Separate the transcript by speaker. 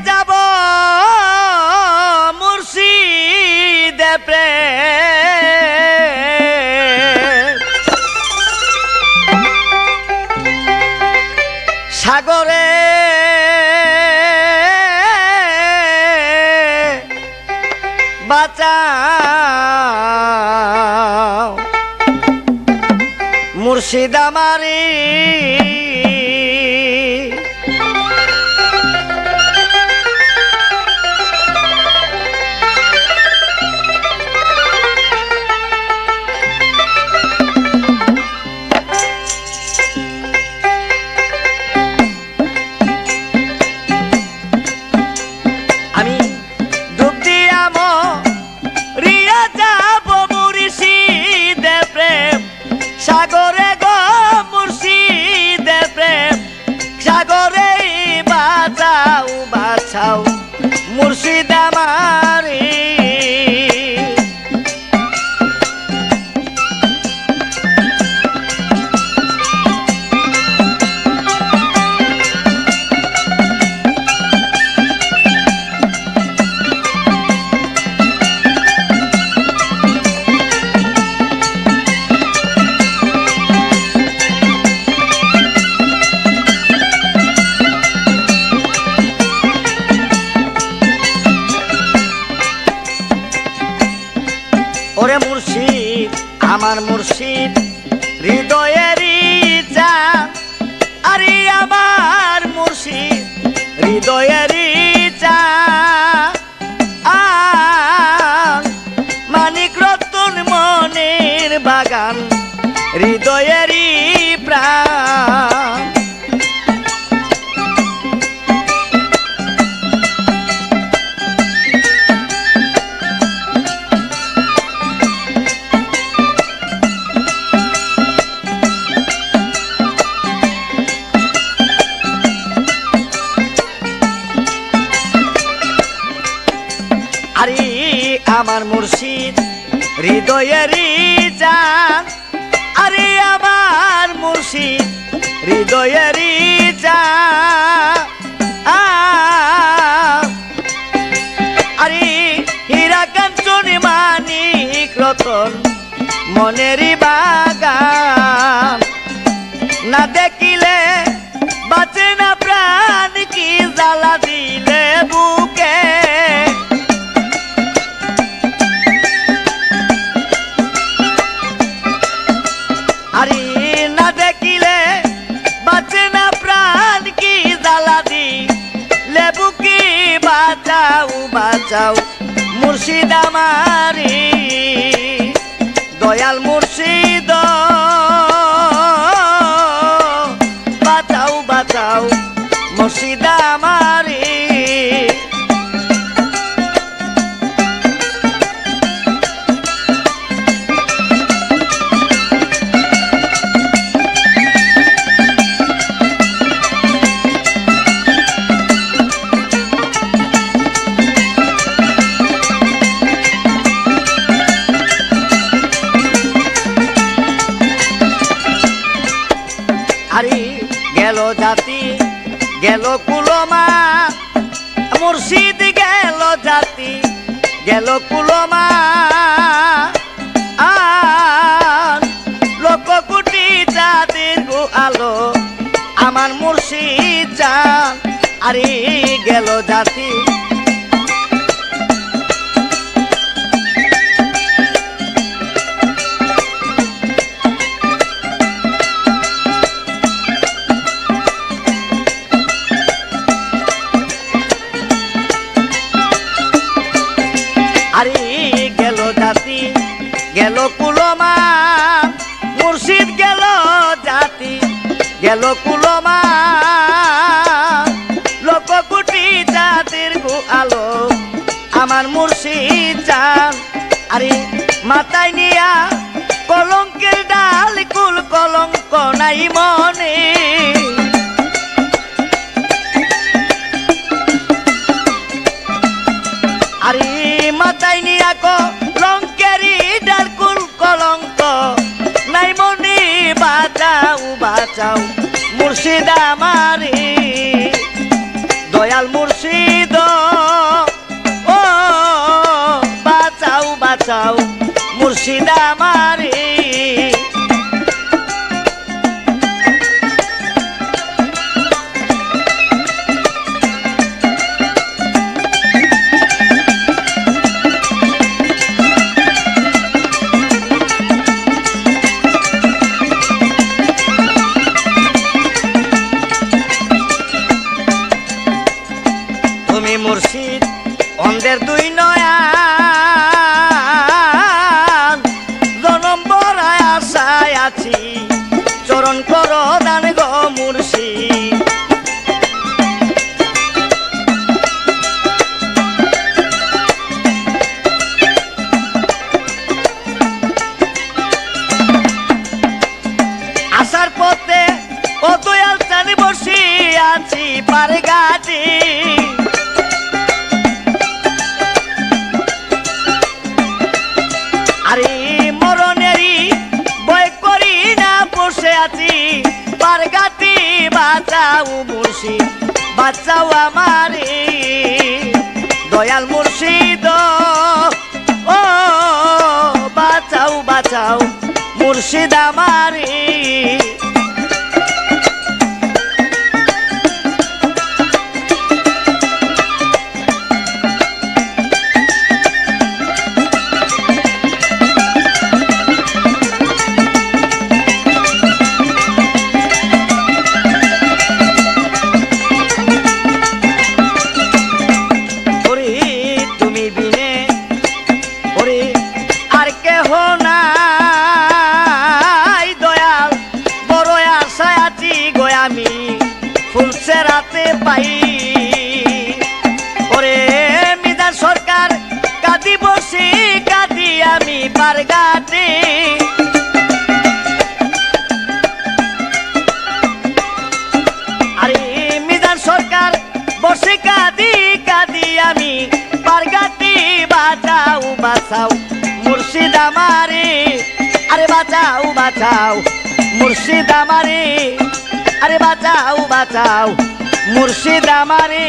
Speaker 1: যাব মুর্শিদে প্রেম সাগরে বাঁচাও মুর্শিদ আমারে আমি ডুব দিয়া মরিয়া যাব মুর্শিদে প্রেম সাগরে গো মুর্শিদে প্রেম সাগরে বাঁচাও বাঁচাও মুর্শিদ আমারে ওরে মুর্শিদ আমার মুর্শিদ হৃদয়েরই চাঁদ আরে আমার মুর্শিদ হৃদয়েরই চাঁদ মানিক রতন মনের বাগান হৃদয়েরই প্রাণ আরে আমার মুর্শিদ হৃদয়েরই চাঁদ আরে আমার মুর্শিদ হৃদয়েরই চাঁদ আরে হীরা কাঞ্চন মানিক রতন মনেরই বাগান না দেখিলে বাঁচে না প্রাণ কি জ্বালা দিলে বুকে আরে না দেখিলে বাঁচে না প্রাণ কি জ্বালা দিলে বুকে বাঁচাও বাঁচাও মুর্শিদ আমারে দয়াল মুর্শিদ বাঁচাও বাঁচাও মুর্শিদ আমারে আরে গেল জাতি গেল কুলমা মুর্শিদ গেল জাতি গেল কুলমা লোক কোটি চাঁদের গো আলো আমার মুর্শিদ চাঁদ আরে গেল জাতি আরে গেল জাতি গেল কুলমা মুর্শিদ গেল জাতি গেল কুলমা লোক কোটি চাঁদের গো আলো আমার মুর্শিদ চাঁদ আরে মাথায় নিয়া কলঙ্কের ডাল কুল কলঙ্ক নাই মনে আরে মাথায় নিয়া কলঙ্কেরি ডাল কুল কলঙ্ক নাই মনে বাঁচাও বাঁচাও মুর্শিদ আমারে দয়াল মুর্শিদ মুর্শিদ আমারে তুমি মুর্শিদ অন্ধের দুই নয়ন জনম বড়ায় আশায় আছি চরণ কর দান গো মুর্শিদ আসার পথে ও দয়াল চাঁদি বসি আছি পারে গাছি আরে মরণেরই বই করি না বসে আছি পারগাতি বাঁচাও মুর্শিদ বাঁচাও আমারে দয়াল মুর্শিদ ও বাঁচাও বাঁচাও মুর্শিদ আমারে ফুলছে রাতে পাই ওরে মিজান সরকার কাঁদি বসি কাঁদি আমি পারগাতে আরে মিজান সরকার বসে কাঁদি কাঁদি আমি পারগাতি বাঁচাও বাঁচাও মুর্শিদ আমারে আরে বাঁচাও বাঁচাও মুর্শিদ আমারে আরে বাঁচাও বাঁচাও মুর্শিদ আমারে